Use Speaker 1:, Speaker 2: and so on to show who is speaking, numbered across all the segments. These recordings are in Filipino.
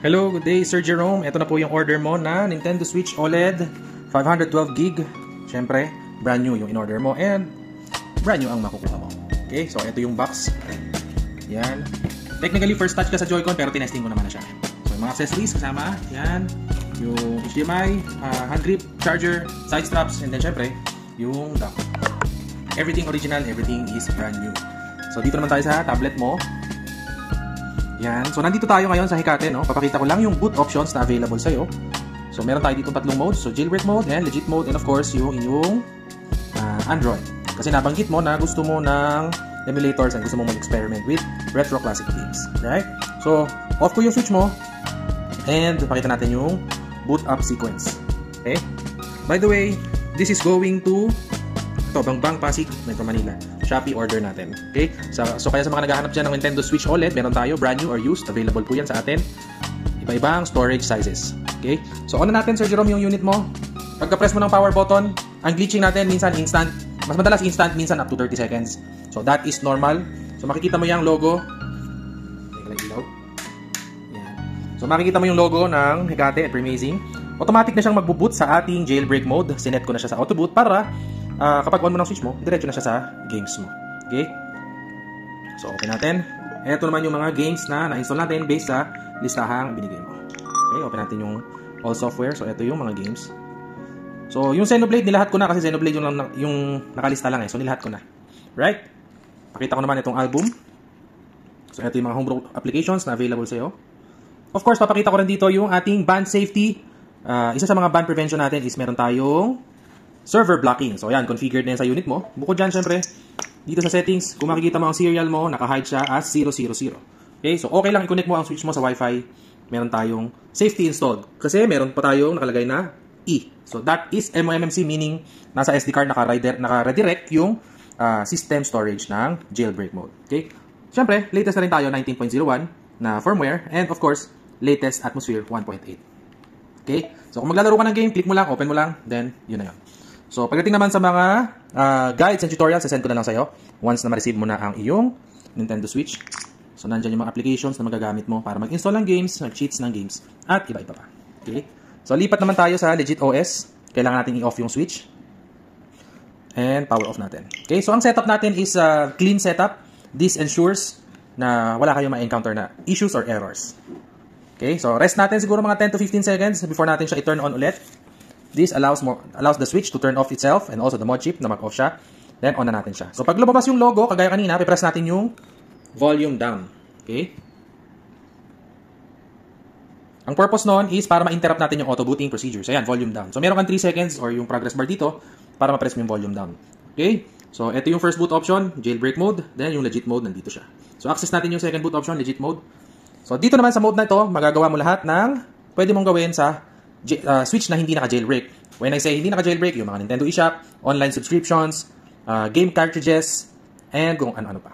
Speaker 1: Hello, good day Sir Jerome. Ito na po yung order mo na Nintendo Switch OLED 512GB. Siyempre, brand new yung in-order mo and brand new ang makukuha mo. Okay, so ito yung box. Yan. Technically, first touch ka sa Joy-Con pero tinesting ko naman na siya. So, yung mga accessories kasama, yan. Yung HDMI, hand grip, charger, side straps, and then syempre, yung dock. Everything original, everything is brand new. So, dito naman tayo sa tablet mo. Yan. So, nandito tayo ngayon sa Hikate, no? Papakita ko lang yung boot options na available sa'yo. So, meron tayo dito tatlong modes. So, jailbreak mode, and legit mode, and of course, yung inyong Android. Kasi nabanggit mo na gusto mo ng emulators and gusto mo mag-experiment with retro classic games. Right? So, off ko yung switch mo, and pakita natin yung boot up sequence. Okay? By the way, this is going to Bangbang, Pasig, Metro Manila. Shopee order natin. Okay? So kaya sa mga naghahanap dyan ng Nintendo Switch OLED, meron tayo brand new or used. Available po yan sa atin. Iba-ibang storage sizes. Okay? So on na natin, Sir Jerome, yung unit mo. Pagka-press mo ng power button, ang glitching natin minsan instant. Mas madalas instant, minsan up to 30 seconds. So that is normal. So makikita mo yung logo. Yan. So makikita mo yung logo ng Hikate at Primazing. Automatic na siyang magbo-boot sa ating jailbreak mode. Sinet ko na siya sa auto boot para kapag on mo ng switch mo, diretso na siya sa games mo. Okay? So, open natin. Ito naman yung mga games na na-install natin based sa listahang binigay mo. Okay? Open natin yung all software. So, ito yung mga games. So, yung Xenoblade, nilahat ko na kasi Xenoblade yung nakalista lang eh. So, nilahat ko na. Right? Pakita ko naman itong album. So, ito yung mga homebrew applications na available sa'yo. Of course, papakita ko rin dito yung ating band safety. Isa sa mga band prevention natin is meron tayong server blocking. So, ayan, configured na yan sa unit mo. Bukod dyan, syempre, dito sa settings, kung makikita mo ang serial mo, naka-hide siya as 000. Okay? So, okay lang i-connect mo ang switch mo sa Wi-Fi. Meron tayong safety installed. Kasi meron pa tayong nakalagay na E. So, that is MMC, meaning nasa SD card naka-redirect yung system storage ng jailbreak mode. Okay? Syempre, latest na rin tayo, 19.01 na firmware. And, of course, latest atmosphere 1.8. Okay? So, kung maglalaro ka ng game, click mo lang, open mo lang, then, yun na yun. So, pagdating naman sa mga guides and tutorials, sasend ko na lang sa'yo once na ma-receive mo na ang iyong Nintendo Switch. So, nandyan yung mga applications na magagamit mo para mag-install ng games, mag-cheats ng games, at iba-iba pa. Okay? So, lipat naman tayo sa Legit OS. Kailangan natin i-off yung switch. And power off natin. Okay? So, ang setup natin is clean setup. This ensures na wala kayong ma-encounter na issues or errors. Okay? So, rest natin siguro mga 10 to 15 seconds before natin siya i-turn on ulit. This allows the switch to turn off itself and also the mod chip na mag-off siya. Then, on na natin siya. So, pag lumabas yung logo, kagaya kanina, pipress natin yung volume down. Okay? Ang purpose nun is para ma-interrupt natin yung auto-booting procedure. So, ayan, volume down. So, meron kang 3 seconds or yung progress bar dito para ma-press mo yung volume down. Okay? So, ito yung first boot option, jailbreak mode. Then, yung legit mode, nandito siya. So, access natin yung second boot option, legit mode. So, dito naman sa mode na ito, magagawa mo lahat ng pwede mong gawin sa switch na hindi naka-jailbreak. When I say hindi naka-jailbreak, yung mga Nintendo eShop, online subscriptions, game cartridges, and kung ano-ano pa.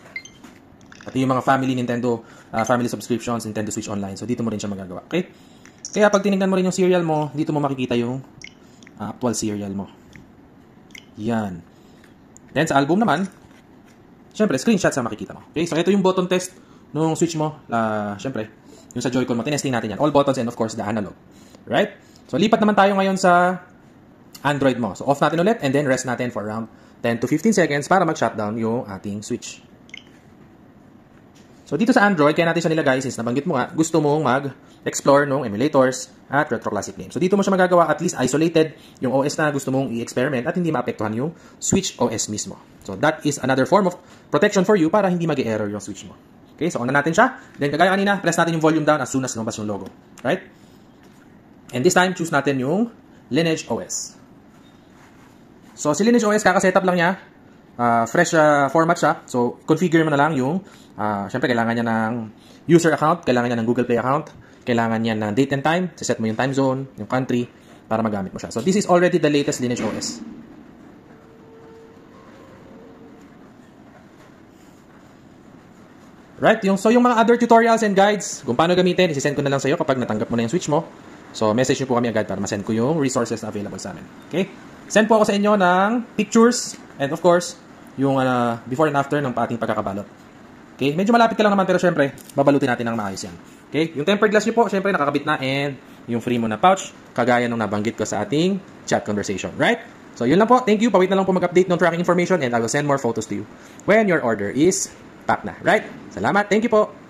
Speaker 1: Pati yung mga family Nintendo, family subscriptions, Nintendo Switch Online. So, dito mo rin siya magagawa. Okay? Kaya pag tinignan mo rin yung serial mo, dito mo makikita yung actual serial mo. Yan. Then, sa album naman, syempre, screenshots ang makikita mo. Okay? So, ito yung button test nung switch mo. Syempre, yung sa Joy-Con mo, tinesting natin yan. All buttons and of course, the analog. Right? So, lipat naman tayo ngayon sa Android mo. So, off natin ulit and then rest natin for around 10 to 15 seconds para mag-shutdown yung ating switch. So, dito sa Android, kaya natin siya nilagay since nabanggit mo nga, gusto mong mag-explore ng emulators at retro classic games. So, dito mo siya magagawa at least isolated yung OS na gusto mong i-experiment at hindi maapektuhan yung Switch OS mismo. So, that is another form of protection for you para hindi mag-error yung switch mo. Okay? So, on na natin siya. Then, kagaya kanina, press natin yung volume down as soon as lumabas yung logo. Right? And this time, choose natin yung Lineage OS. So, si Lineage OS, kaka-setup lang niya. Fresh format siya. So, configure mo na lang yung, syempre, kailangan niya ng user account, kailangan niya ng Google Play account, kailangan niya ng date and time, set mo yung time zone, yung country, para magamit mo siya. So, this is already the latest Lineage OS. Right? So, yung mga other tutorials and guides, kung paano gamitin, isisend ko na lang sa'yo kapag natanggap mo na yung switch mo. So, message nyo po kami agad para masend ko yung resources na available sa amin. Okay? Send po ako sa inyo ng pictures and of course, yung before and after ng ating pagkakabalot. Okay? Medyo malapit ka lang naman pero syempre, babalutin natin ng maayos yan. Okay? Yung tempered glass nyo po, syempre nakakabit na and yung free mo na pouch, kagaya nung nabanggit ko sa ating chat conversation. Right? So yun lang po. Thank you. Pawait na lang po mag-update ng tracking information and I will send more photos to you when your order is packed na. Right? Salamat. Thank you po.